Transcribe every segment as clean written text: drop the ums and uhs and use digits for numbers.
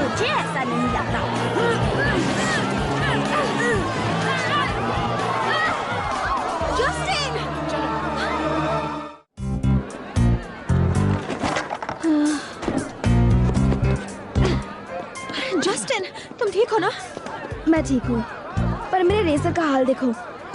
मुझे ऐसा नहीं लगता। जस्टिन! जस्टिन, तुम ठीक हो ना? मैं ठीक हूँ, पर मेरे रेसर का हाल देखो,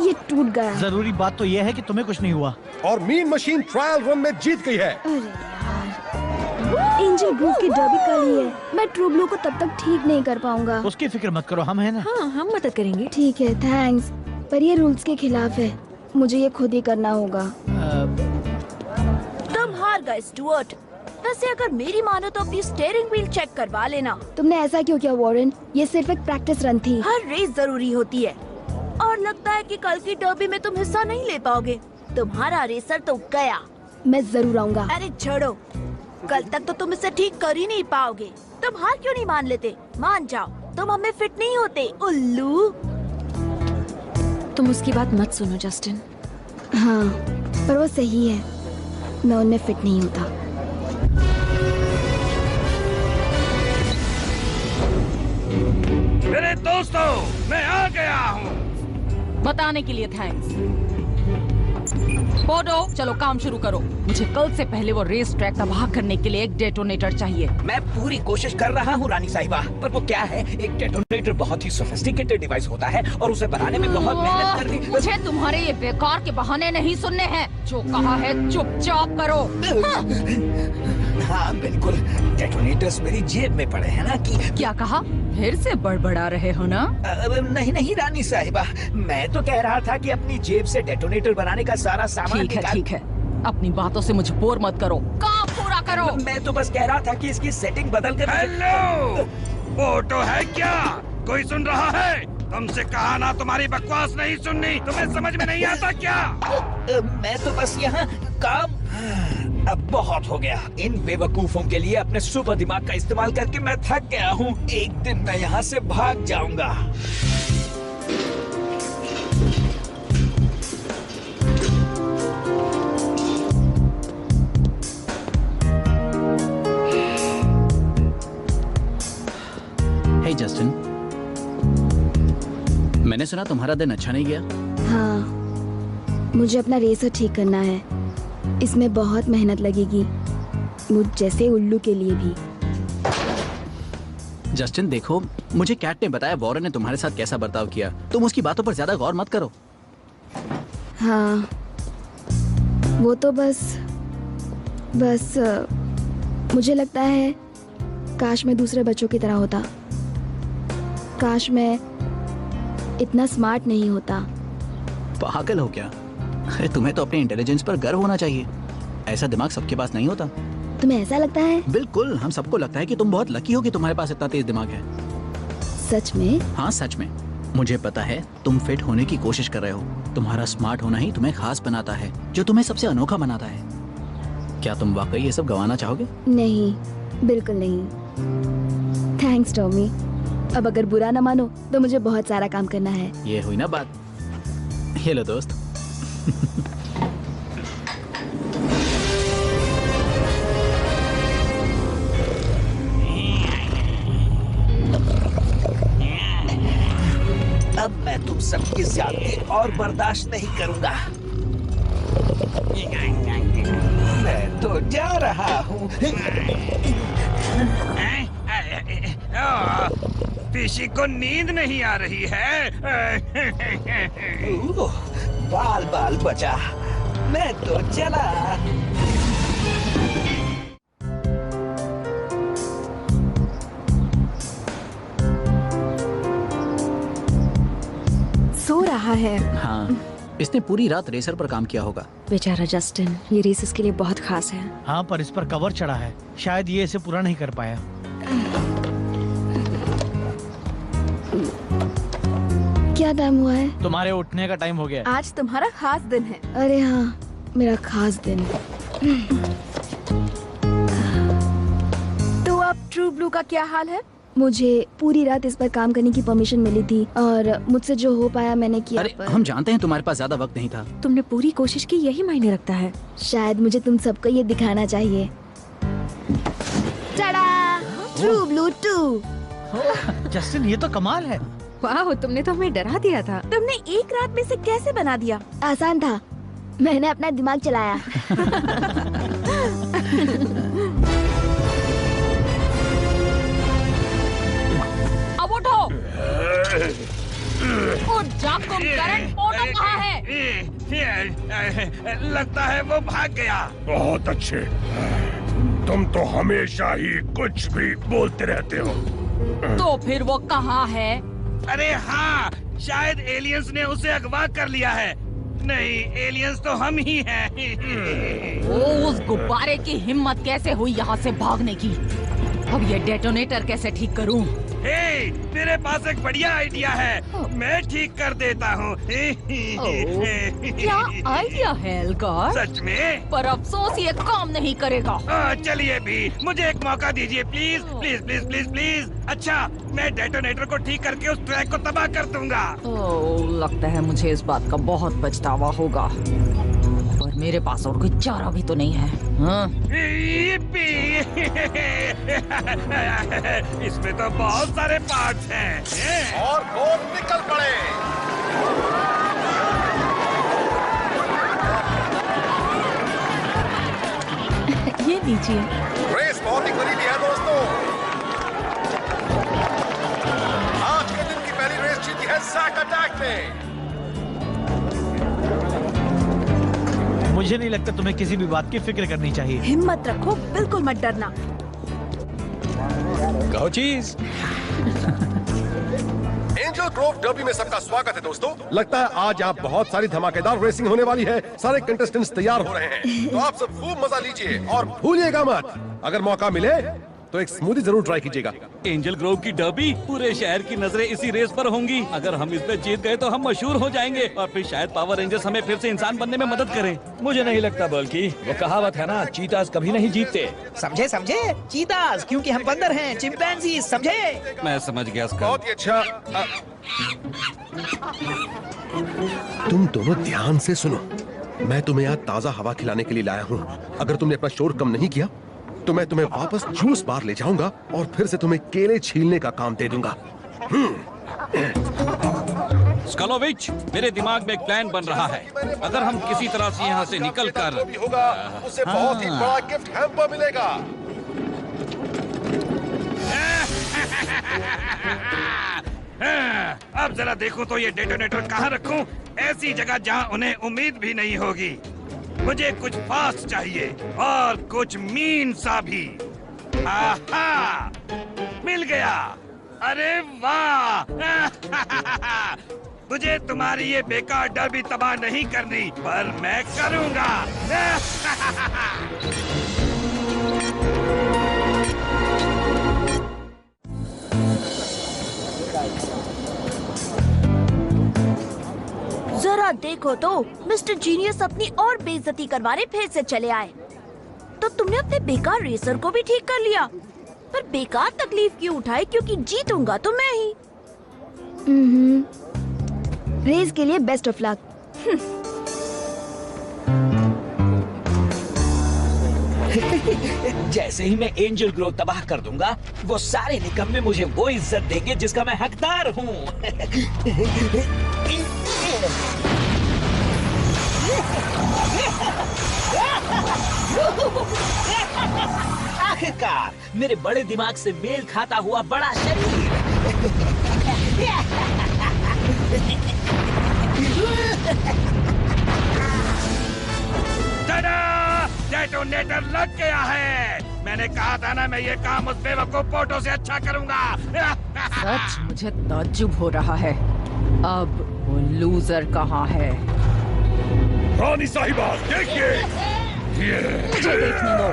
ये टूट गया। जरूरी बात तो यह है कि तुम्हें कुछ नहीं हुआ। और मीन मशीन ट्रायल रन में जीत गई है। अरे यार, एंजल ग्रूव की डर्बी कल ही है। मैं ट्रू ब्लू को तब तक ठीक नहीं कर पाऊंगा। उसकी फिक्र मत करो, हम हैं ना। हाँ, हम मदद करेंगे। ठीक है, थैंक्स, पर ये रूल्स के खिलाफ है। मुझे ये खुद ही करना होगा। तुम हार गए स्टुअर्ट। वैसे अगर मेरी मानो तो अपनी स्टीयरिंग व्हील चेक करवा लेना। तुमने ऐसा क्यों किया वॉरेन? ये सिर्फ एक प्रैक्टिस रन थी। हर रेस जरूरी होती है, और लगता है कि कल की डर्बी में तुम हिस्सा नहीं ले पाओगे। तुम्हारा रेसर तो गया। मैं जरूर आऊंगा। अरे छोड़ो, कल तक तो तुम इसे ठीक कर ही नहीं पाओगे। तुम हार क्यों नहीं मान लेते? मान जाओ, तुम हमें फिट नहीं होते, उल्लू। तुम उसकी बात मत सुनो जस्टिन। हाँ, पर वो सही है, मैं उनमें फिट नहीं होता। मेरे दोस्तों, मैं आ गया हूँ। बताने के लिए थैंक्स। बोडो, चलो काम शुरू करो। मुझे कल से पहले वो रेस ट्रैक तबाह करने के लिए एक डेटोनेटर चाहिए। मैं पूरी कोशिश कर रहा हूँ रानी साहिबा, पर वो क्या है, एक डेटोनेटर बहुत ही सोफिस्टिकेटेड डिवाइस होता है और उसे बनाने में बहुत मेहनत करनी। मुझे तुम्हारे ये बेकार के बहाने नहीं सुनने हैं। जो कहा है चुपचाप करो। हाँ बिल्कुल, डेटोनेटर्स मेरी जेब में पड़े हैं ना। कि क्या कहा? फिर से बड़बड़ा रहे हो ना? नहीं नहीं रानी साहिबा, मैं तो कह रहा था कि अपनी जेब से डेटोनेटर बनाने का सारा सामान ठीक है। अपनी बातों से मुझे बोर मत करो, काम पूरा करो। मैं तो बस कह रहा था कि इसकी सेटिंग बदल कर। हेलो, फोटो है क्या? कोई सुन रहा है? तुमसे कहा ना तुम्हारी बकवास नहीं सुननी। तुम्हें समझ में नहीं आता क्या? मैं तो बस यहाँ काम। अब बहुत हो गया। इन बेवकूफों के लिए अपने सुपर दिमाग का इस्तेमाल करके मैं थक गया हूँ। एक दिन मैं यहाँ से भाग जाऊंगा। हे जस्टिन, मैंने सुना तुम्हारा दिन अच्छा नहीं गया। हाँ, मुझे अपना रेसर ठीक करना है। इसमें बहुत मेहनत लगेगी, मुझ जैसे उल्लू के लिए भी। जस्टिन देखो, मुझे कैट ने बताया वॉरेन ने तुम्हारे साथ कैसा बर्ताव किया। तुम उसकी बातों पर ज्यादा गौर मत करो। हाँ, वो तो बस मुझे लगता है काश मैं दूसरे बच्चों की तरह होता। काश मैं इतना स्मार्ट नहीं होता। पागल हो क्या? अरे तुम्हें तो अपने इंटेलिजेंस पर गर्व होना चाहिए। ऐसा दिमाग सबके पास नहीं होता। तुम्हें ऐसा लगता है? बिल्कुल, हम सबको लगता है कि तुम बहुत लकी हो कि तुम्हारे पास इतना तेज दिमाग है। सच में? हाँ सच में। मुझे पता है तुम फिट होने की कोशिश कर रहे हो। तुम्हारा स्मार्ट होना ही तुम्हें खास बनाता है, जो तुम्हें सबसे अनोखा बनाता है। क्या तुम वाकई ये सब गंवाना चाहोगे? नहीं, बिल्कुल नहीं। Thanks Tommy. अब अगर बुरा ना मानो तो मुझे बहुत सारा काम करना है। ये हुई ना बात। ये लो दोस्त। अब मैं तुम सबकी ज्यादती और बर्दाश्त नहीं करूंगा। मैं तो जा रहा हूँ। पीसी को नींद नहीं आ रही है। बाल बाल बचा, मैं तो चला। सो रहा है। हाँ, इसने पूरी रात रेसर पर काम किया होगा। बेचारा जस्टिन, ये रेस इसके लिए बहुत खास है। हाँ, पर इस पर कवर चढ़ा है, शायद ये इसे पूरा नहीं कर पाया। क्या टाइम हुआ है? तुम्हारे उठने का टाइम हो गया। आज तुम्हारा खास दिन है। अरे हाँ, मेरा खास दिन। तो अब ट्रू ब्लू का क्या हाल है? मुझे पूरी रात इस पर काम करने की परमिशन मिली थी और मुझसे जो हो पाया मैंने किया। अरे हम जानते हैं तुम्हारे पास ज्यादा वक्त नहीं था। तुमने पूरी कोशिश की, यही मायने रखता है। शायद मुझे तुम सबको ये दिखाना चाहिए। टडा! True blue 2। जस्टिन, ये तो कमाल है। वाह, तुमने तो हमें डरा दिया था। तुमने एक रात में से कैसे बना दिया? आसान था, मैंने अपना दिमाग चलाया। अब उठो। उठ जा, तुम करंट फोटो कहाँ है? लगता है वो भाग गया। बहुत अच्छे, तुम तो हमेशा ही कुछ भी बोलते रहते हो। तो फिर वो कहाँ है? अरे हाँ, शायद एलियंस ने उसे अगवा कर लिया है। नहीं, एलियंस तो हम ही हैं। ओ, उस गुब्बारे की हिम्मत कैसे हुई यहाँ से भागने की? अब ये डेटोनेटर कैसे ठीक करूँ? हे, मेरे पास एक बढ़िया आइडिया है, मैं ठीक कर देता हूँ। क्या आइडिया है एल्गार? सच में? पर अफसोस ये काम नहीं करेगा। चलिए भी, मुझे एक मौका दीजिए please please please please please. अच्छा, मैं डेटोनेटर को ठीक करके उस ट्रैक को तबाह कर दूंगा। ओह, लगता है मुझे इस बात का बहुत पछतावा होगा, पर मेरे पास और कोई चारा भी तो नहीं है। हाँ? इसमें तो बहुत सारे पार्ट्स हैं। और वो निकल पड़े। ये लीजिए। रेस बहुत ही करीबी है दोस्तों। आज के दिन की पहली रेस जीती है जैक अटैक ने। मुझे नहीं लगता तुम्हें किसी भी बात की फिक्र करनी चाहिए। हिम्मत रखो, बिल्कुल मत डरना। कहो चीज। एंजल ग्रोव डर्बी में सबका स्वागत है दोस्तों। लगता है आज यहाँ बहुत सारी धमाकेदार रेसिंग होने वाली है। सारे कंटेस्टेंट्स तैयार हो रहे हैं, तो आप सब खूब मजा लीजिए और भूलिएगा मत, अगर मौका मिले तो एक स्मूदी जरूर ट्राई कीजिएगा। एंजल ग्रोव की डर्बी, पूरे शहर की नजरें इसी रेस पर होंगी। अगर हम इसमें जीत गए तो हम मशहूर हो जाएंगे और फिर शायद पावर रेंजर्स हमें फिर से इंसान बनने में मदद करें। मुझे नहीं लगता, बल्कि वो कहावत है ना, चीताज कभी नहीं जीतते। समझे समझे, चीताज, क्योंकि हम बंदर हैं, चिंपैंजी, समझे? मैं समझ गया इसका। बहुत ही अच्छा। तुम दोनों ध्यान से सुनो, मैं तुम्हें यहाँ ताजा हवा खिलाने के लिए लाया हूँ। अगर तुमने अपना शोर कम नहीं किया तो मैं तुम्हें वापस जूस बार ले जाऊंगा और फिर से तुम्हें केले छीलने का काम दे दूंगा। स्कलोविच, मेरे दिमाग में एक प्लान बन रहा है। अगर हम किसी तरह से यहाँ से निकल कर भी होगा, उसे बहुत ही बड़ा गिफ्ट हैम्पर मिलेगा। अब जरा देखो तो ये डेटोनेटर कहाँ रखूं? ऐसी जगह जहाँ उन्हें उम्मीद भी नहीं होगी। मुझे कुछ फास्ट चाहिए और कुछ मीन सा भी। आहा, मिल गया। अरे वाह! तुझे तुम्हारी ये बेकार डर्बी तबाह नहीं करनी, पर मैं करूंगा। जरा देखो तो, मिस्टर जीनियस अपनी और बेइज्जती करवाने फिर से चले आए। तो तुमने अपने बेकार रेसर को भी ठीक कर लिया, पर बेकार तकलीफ क्यों उठाई? क्योंकि जीतूंगा तो मैं ही। रेस के लिए बेस्ट ऑफ लक। जैसे ही मैं एंजल ग्रोव तबाह कर दूंगा, वो सारे निकम्मे मुझे वो इज्जत देंगे जिसका मैं हकदार हूँ। आखिरकार मेरे बड़े दिमाग से मेल खाता हुआ बड़ा शरीर। डेटोनेटर लग गया है। मैंने कहा था ना, मैं ये काम उस बेवकूफ पोटो से अच्छा करूंगा। सच मुझे ताज्जुब हो रहा है। अब वो लूजर कहाँ है? रानी साहिबा, देखिए। मुझे देखने दो।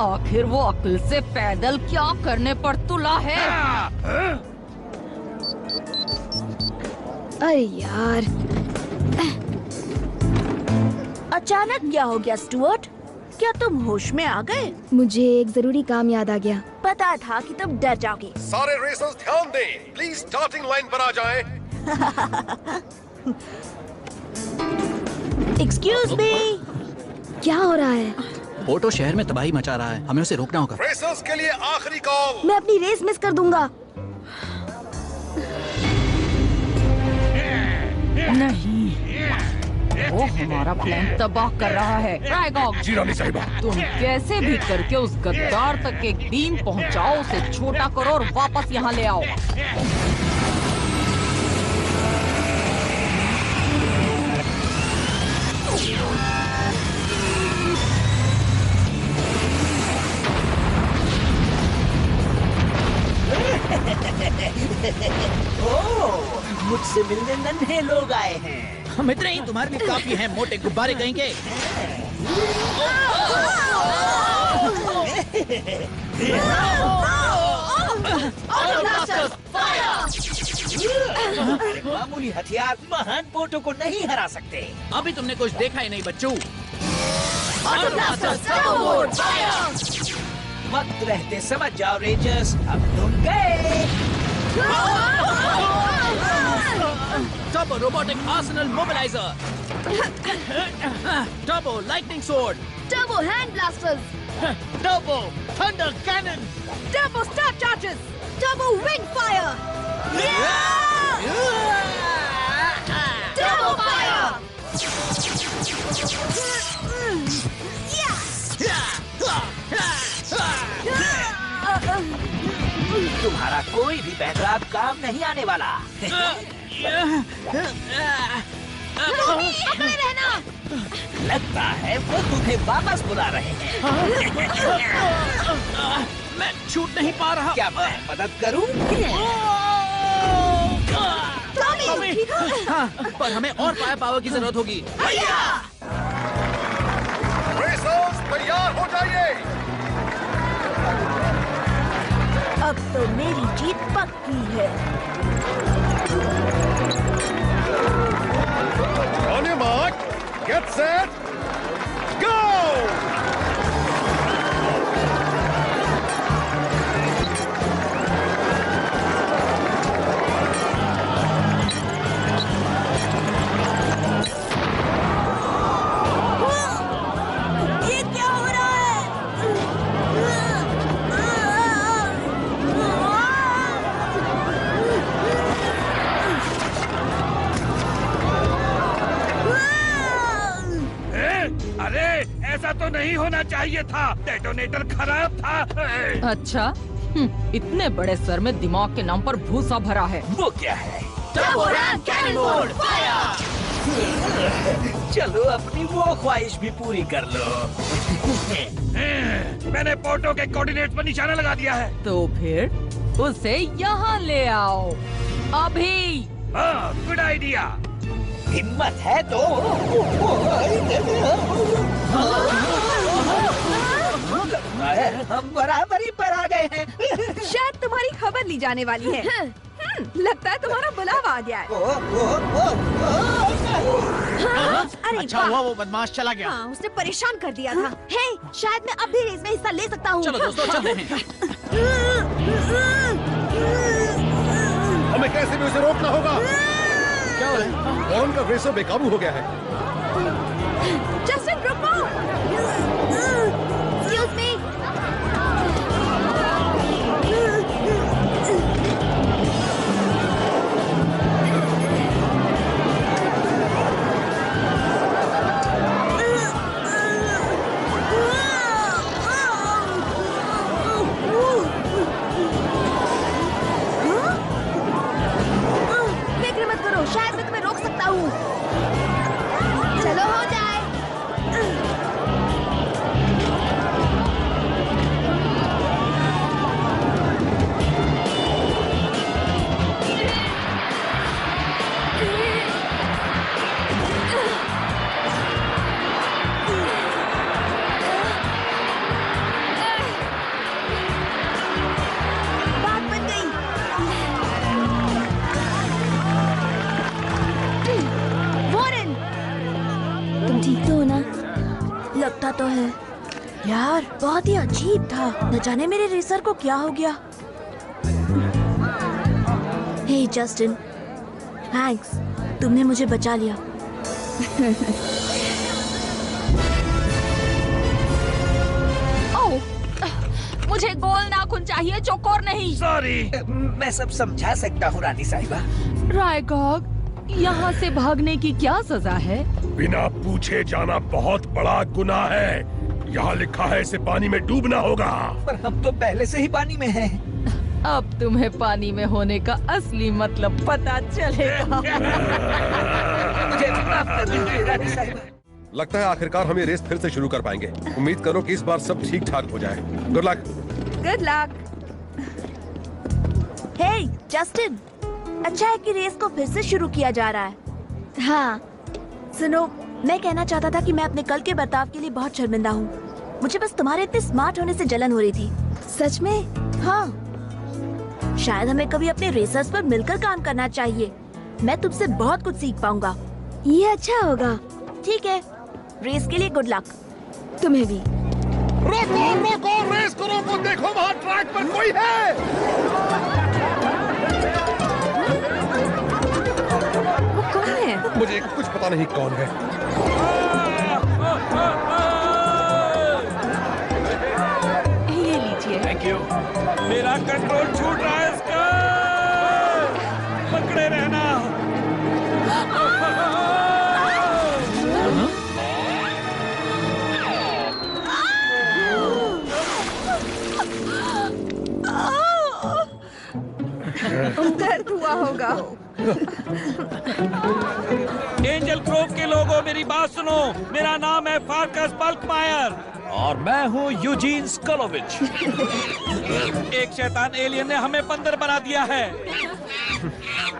आखिर वो अक्ल से पैदल क्या करने पर तुला है? अरे यार, अचानक क्या हो गया स्टुअर्ट? क्या तुम होश में आ गए? मुझे एक जरूरी काम याद आ गया। पता था कि तुम डर जाओगे। सारे रेसर्स ध्यान दें, प्लीज स्टार्टिंग लाइन पर आ जाएं। Excuse me. क्या हो रहा है? ऑटो शहर में तबाही मचा रहा है, हमें उसे रोकना होगा। रेसर्स के लिए आखिरी कॉल। मैं अपनी रेस मिस कर दूंगा। नहीं, वो हमारा प्लान तबाह कर रहा है। ट्राइगॉग, जी रानी साहिबा। तुम कैसे भी करके उस गद्दार तक एक बीम पहुंचाओ, उसे छोटा करो और वापस यहाँ ले आओ। मुझसे मिलने नन्हे लोग आए हैं। हम इतने ही तुम्हारे लिए काफी हैं, मोटे गुब्बारे कहीं के। मामूली हथियार महान पोटो को नहीं हरा सकते। अभी तुमने कुछ देखा ही नहीं बच्चों। वक्त रहते समझ जाओ रेंजर्स, अब तुम गए। Turbo robotic arsenal mobiliser, turbo lightning sword, turbo hand blasters, turbo thunder cannon, turbo star chargers, turbo wing fire, turbo fire. तुम्हारा कोई भी बैकअप काम नहीं आने वाला। पकड़े रहना। लगता है वो तुम्हें वापस बुला रहे हैं। मैं छूट नहीं पा रहा। क्या मैं मदद करूं? हाँ, पर हमें और फायर पावर की जरूरत होगी। रेसर्स तैयार हो जाइए। अब तो मेरी जीत पक्की है। On your mark, get set, go! ये क्या हो रहा है? अरे ऐसा तो नहीं होना चाहिए था, डेटोनेटर खराब था। अच्छा, इतने बड़े सर में दिमाग के नाम पर भूसा भरा है। वो क्या है? Turbo ram cannon board fire. चलो अपनी वो ख्वाहिश भी पूरी कर लो। मैंने पोर्टो के कोऑर्डिनेट्स पर निशाना लगा दिया है। तो फिर उसे यहाँ ले आओ अभी। हाँ, गुड आइडिया। हिम्मत है तो लगता है हम बराबरी पर आ गए हैं। शायद तुम्हारी खबर ली जाने वाली है। लगता है तुम्हारा बुलावा आ गया है। अरे अच्छा हुआ वो बदमाश चला गया। हाँ, उसने परेशान कर दिया था। हे, शायद मैं अब भी रेस में हिस्सा ले सकता हूँ। चलो दोस्तों चलते हैं। हमें कैसे भी उसे रोकना होगा। क्या हो रहा है? कौन का रेसर बेकाबू हो गया है? जस्टिन रुको। Excuse me. फिक्र मत करो, शायद मैं तुम्हें रोक सकता हूँ। चलो हो जाए। बात बन गई। वॉरेन, तुम ठीक तो हो ना? लगता तो है। यार, बहुत ही अजीब था। न जाने मेरे रेसर को क्या हो गया। हे जस्टिन, थैंक्स, तुमने मुझे बचा लिया। मुझे गोल नाखून चाहिए, चौकोर नहीं। सॉरी। मैं सब समझा सकता हूँ रानी साहिबा। रायकॉग, यहाँ से भागने की क्या सजा है? बिना पूछे जाना बहुत बड़ा गुनाह है। यहाँ लिखा है इसे पानी में डूबना होगा। पर हम तो पहले से ही पानी में हैं। अब तुम्हें पानी में होने का असली मतलब पता चलेगा। मुझे माफ कर दीजिए रानी साहिबा। लगता है आखिरकार हम ये रेस फिर से शुरू कर पाएंगे। उम्मीद करो कि इस बार सब ठीक ठाक हो जाए। Good luck. Good luck. Hey Justin, अच्छा है कि रेस को फिर से शुरू किया जा रहा है। हाँ, सुनो, मैं कहना चाहता था कि मैं अपने कल के बर्ताव के लिए बहुत शर्मिंदा हूँ। मुझे बस तुम्हारे इतने स्मार्ट होने से जलन हो रही थी। सच में? हाँ, शायद हमें कभी अपने रेसर्स पर मिलकर काम करना चाहिए। मैं तुमसे बहुत कुछ सीख पाऊंगा। ये अच्छा होगा। ठीक है, रेस के लिए गुड लक। तुम्हें भी। रोको रोको, रेस को रोको। देखो वहाँ ट्रैक पर कोई है। वो कौन है? मुझे कुछ पता नहीं कौन है। ये लीजिए। Thank you. मेरा कंट्रोल छूट रहा है इसका। पकड़े रहना। दर्द हुआ होगा। एंजल ग्रोव के लोगों, मेरी बात सुनो। मेरा नाम है फार्कस बल्कमायर और मैं हूँ यूजीन स्कलोविच। एक शैतान एलियन ने हमें बंदर बना दिया है।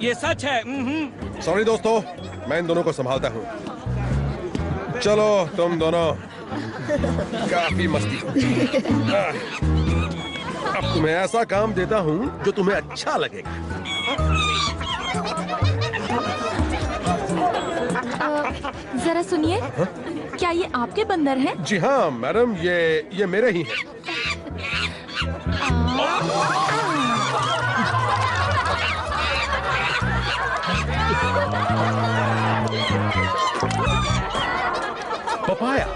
ये सच है। सॉरी दोस्तों, मैं इन दोनों को संभालता हूँ। चलो तुम दोनों, काफी मस्ती। अब तुम्हें ऐसा काम देता हूँ जो तुम्हें अच्छा लगेगा। जरा सुनिए, क्या ये आपके बंदर हैं? जी हाँ मैडम, ये मेरे ही हैं। पपाया।